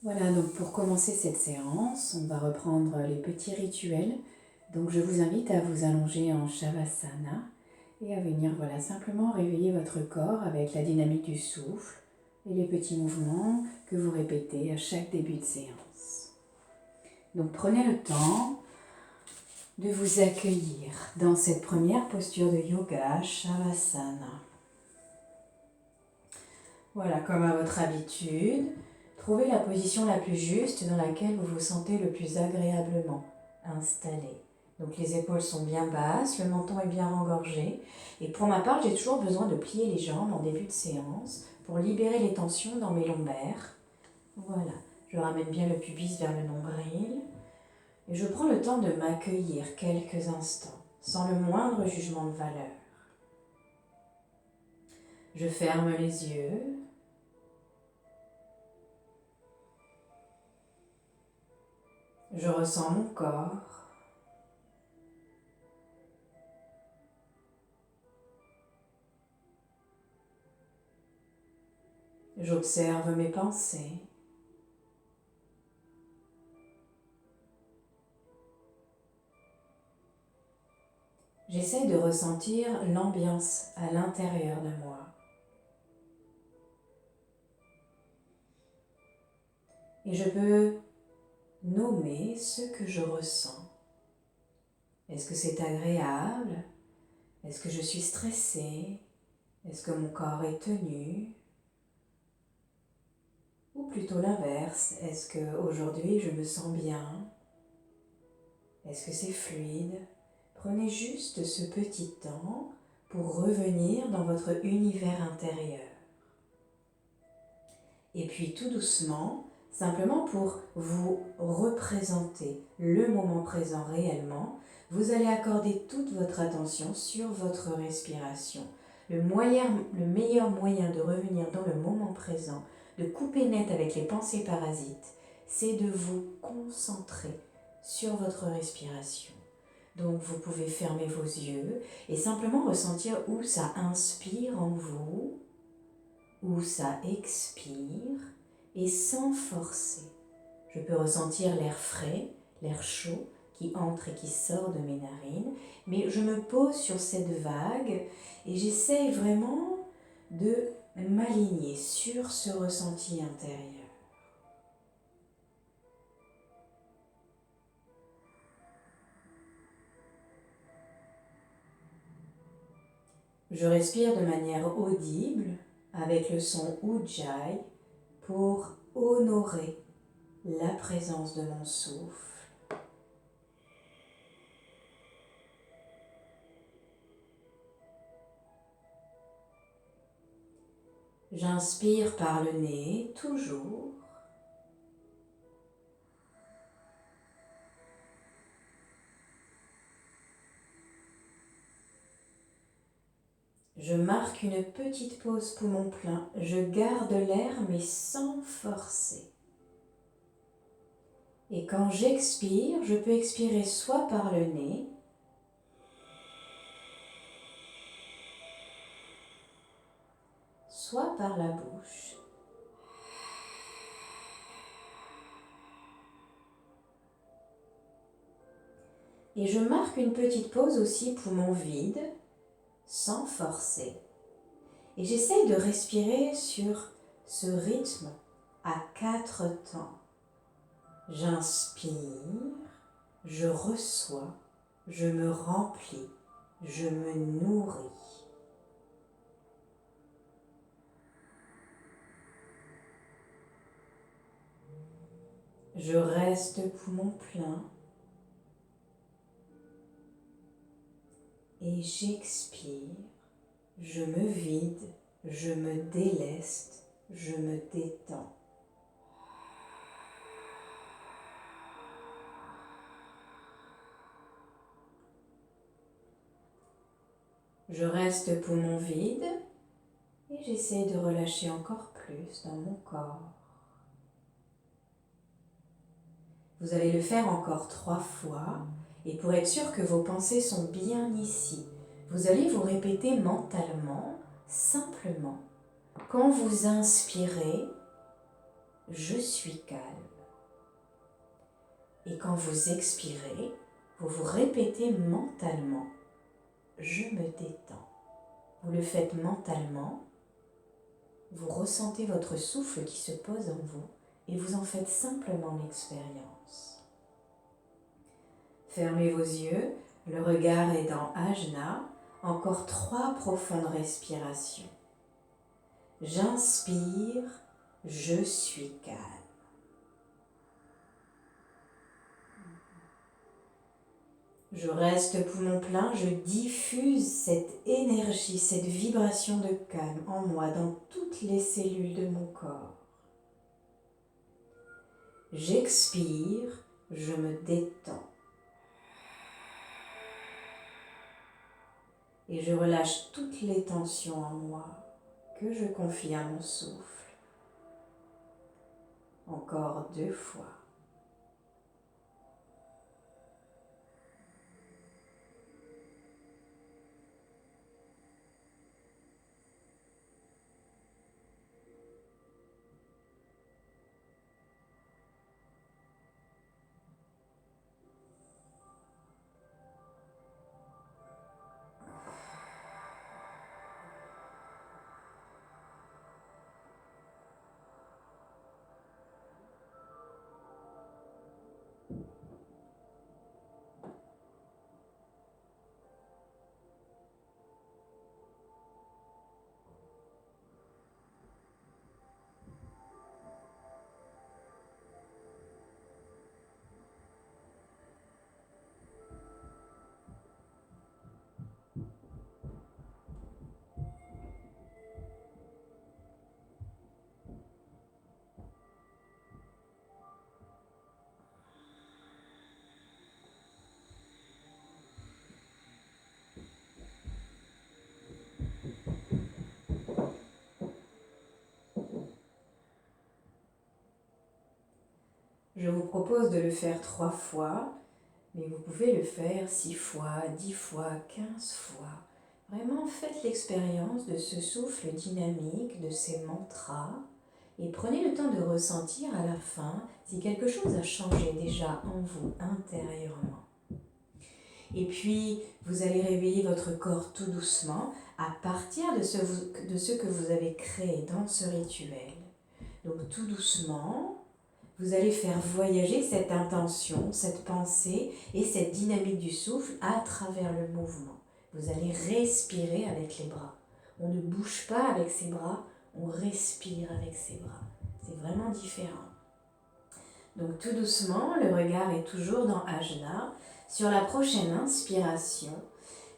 Voilà, donc pour commencer cette séance, on va reprendre les petits rituels. Donc je vous invite à vous allonger en Shavasana et à venir simplement réveiller votre corps avec la dynamique du souffle et les petits mouvements que vous répétez à chaque début de séance. Donc prenez le temps de vous accueillir dans cette première posture de yoga, Shavasana. Voilà, comme à votre habitude, trouvez la position la plus juste dans laquelle vous vous sentez le plus agréablement installé. Donc les épaules sont bien basses, le menton est bien engorgé. Et pour ma part, j'ai toujours besoin de plier les jambes en début de séance pour libérer les tensions dans mes lombaires. Voilà, je ramène bien le pubis vers le nombril. Et je prends le temps de m'accueillir quelques instants, sans le moindre jugement de valeur. Je ferme les yeux. Je ressens mon corps. J'observe mes pensées. J'essaie de ressentir l'ambiance à l'intérieur de moi. Et je peux nommer ce que je ressens. Est-ce que c'est agréable? Est-ce que je suis stressée? Est-ce que mon corps est tenu? Ou plutôt l'inverse, est-ce qu'aujourd'hui je me sens bien? Est-ce que c'est fluide? Prenez juste ce petit temps pour revenir dans votre univers intérieur. Et puis tout doucement, simplement pour vous représenter le moment présent réellement, vous allez accorder toute votre attention sur votre respiration. Le meilleur moyen de revenir dans le moment présent, de couper net avec les pensées parasites, c'est de vous concentrer sur votre respiration. Donc vous pouvez fermer vos yeux et simplement ressentir où ça inspire en vous, où ça expire, et sans forcer. Je peux ressentir l'air frais, l'air chaud qui entre et qui sort de mes narines, mais je me pose sur cette vague et j'essaye vraiment de m'aligner sur ce ressenti intérieur. Je respire de manière audible avec le son Ujjayi pour honorer la présence de mon souffle. J'inspire par le nez, toujours. Je marque une petite pause poumon plein. Je garde l'air mais sans forcer. Et quand j'expire, je peux expirer soit par le nez, soit par la bouche. Et je marque une petite pause aussi poumon vide, sans forcer. Et j'essaye de respirer sur ce rythme à 4 temps. J'inspire, je reçois, je me remplis, je me nourris. Je reste poumon plein et j'expire, je me vide, je me déleste, je me détends. Je reste poumon vide et j'essaie de relâcher encore plus dans mon corps. Vous allez le faire encore 3 fois et pour être sûr que vos pensées sont bien ici, vous allez vous répéter mentalement, simplement, quand vous inspirez, je suis calme. Et quand vous expirez, vous vous répétez mentalement, je me détends. Vous le faites mentalement, vous ressentez votre souffle qui se pose en vous et vous en faites simplement l'expérience. Fermez vos yeux, le regard est dans Ajna, encore 3 profondes respirations. J'inspire, je suis calme. Je reste poumon plein, je diffuse cette énergie, cette vibration de calme en moi, dans toutes les cellules de mon corps. J'expire, je me détends. Et je relâche toutes les tensions en moi que je confie à mon souffle. Encore 2 fois. Je vous propose de le faire 3 fois, mais vous pouvez le faire 6 fois, 10 fois, 15 fois. Vraiment, faites l'expérience de ce souffle dynamique, de ces mantras, et prenez le temps de ressentir à la fin si quelque chose a changé déjà en vous intérieurement. Et puis, vous allez réveiller votre corps tout doucement à partir de ce que vous avez créé dans ce rituel. Donc tout doucement, vous allez faire voyager cette intention, cette pensée et cette dynamique du souffle à travers le mouvement. Vous allez respirer avec les bras. On ne bouge pas avec ses bras, on respire avec ses bras. C'est vraiment différent. Donc tout doucement, le regard est toujours dans Ajna. Sur la prochaine inspiration,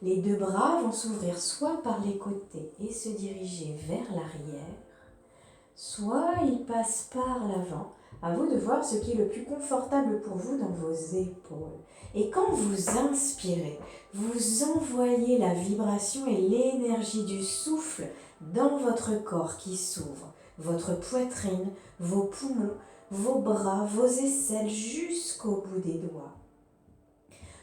les 2 bras vont s'ouvrir soit par les côtés et se diriger vers l'arrière, soit ils passent par l'avant. À vous de voir ce qui est le plus confortable pour vous dans vos épaules. Et quand vous inspirez, vous envoyez la vibration et l'énergie du souffle dans votre corps qui s'ouvre, votre poitrine, vos poumons, vos bras, vos aisselles jusqu'au bout des doigts.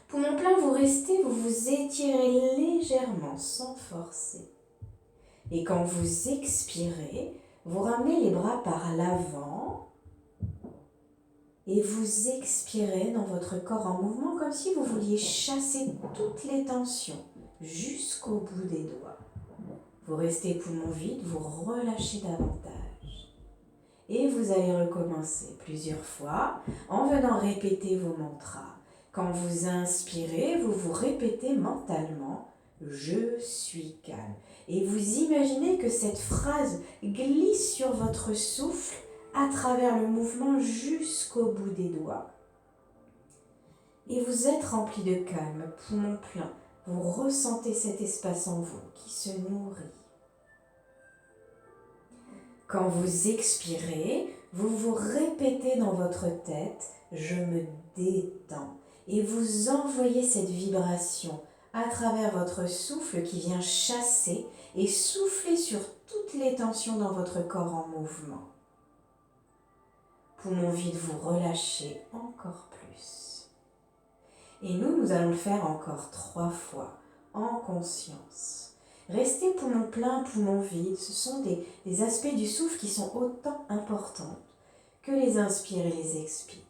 Poumon plein, vous restez, vous vous étirez légèrement sans forcer. Et quand vous expirez, vous ramenez les bras par l'avant et vous expirez dans votre corps en mouvement comme si vous vouliez chasser toutes les tensions jusqu'au bout des doigts. Vous restez poumon vide, vous relâchez davantage. Et vous allez recommencer plusieurs fois en venant répéter vos mantras. Quand vous inspirez, vous vous répétez mentalement « Je suis calme ». Et vous imaginez que cette phrase glisse sur votre souffle à travers le mouvement jusqu'au bout des doigts. Et vous êtes rempli de calme, poumon plein. Vous ressentez cet espace en vous qui se nourrit. Quand vous expirez, vous vous répétez dans votre tête « Je me détends » et vous envoyez cette vibration à travers votre souffle qui vient chasser et souffler sur toutes les tensions dans votre corps en mouvement. Poumon vide, vous relâchez encore plus. Et nous allons le faire encore 3 fois en conscience. Restez poumon plein, poumon vide, ce sont des aspects du souffle qui sont autant importants que les inspires et les expires.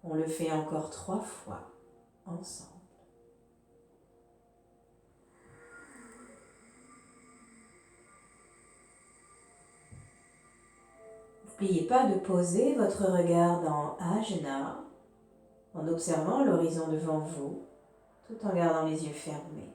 On le fait encore 3 fois ensemble. N'oubliez pas de poser votre regard dans Ajna en observant l'horizon devant vous tout en gardant les yeux fermés.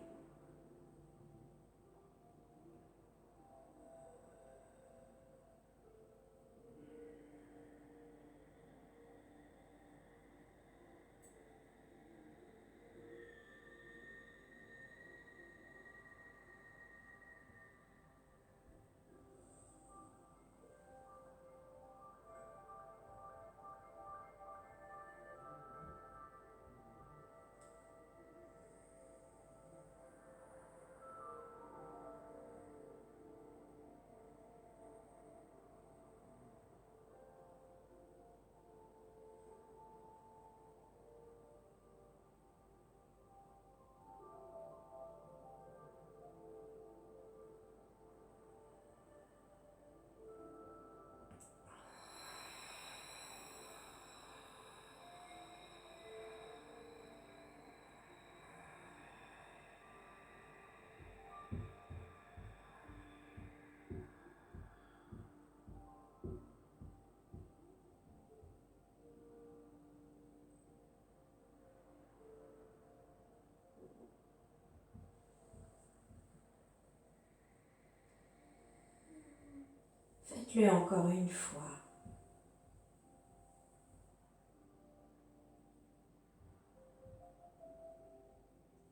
Faites-le encore une fois.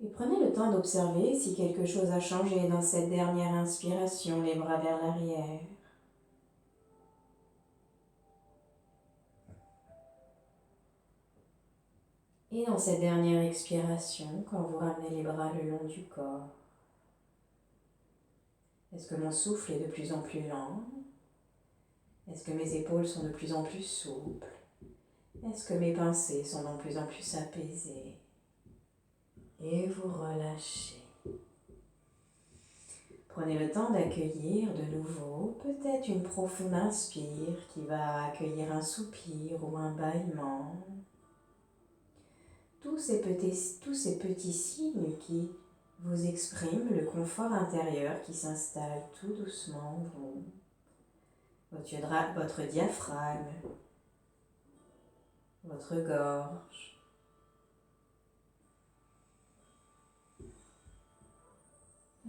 Et prenez le temps d'observer si quelque chose a changé dans cette dernière inspiration, les bras vers l'arrière. Et dans cette dernière expiration, quand vous ramenez les bras le long du corps, est-ce que mon souffle est de plus en plus lent? Est-ce que mes épaules sont de plus en plus souples? Est-ce que mes pensées sont de plus en plus apaisées? Et vous relâchez. Prenez le temps d'accueillir de nouveau peut-être une profonde inspire qui va accueillir un soupir ou un bâillement. Tous ces petits signes qui vous expriment le confort intérieur qui s'installe tout doucement en vous. Votre diaphragme, votre gorge.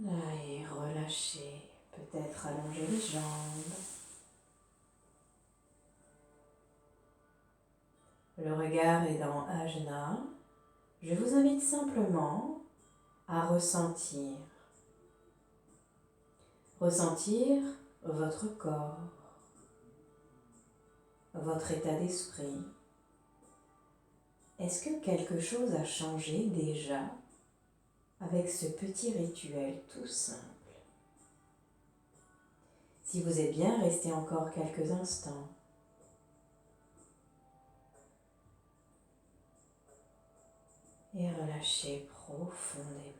Là, et relâchez, peut-être allonger les jambes. Le regard est dans Ajna. Je vous invite simplement à ressentir. Ressentir votre corps, votre état d'esprit. Est-ce que quelque chose a changé déjà avec ce petit rituel tout simple? Si vous êtes bien, restez encore quelques instants. Et relâchez profondément.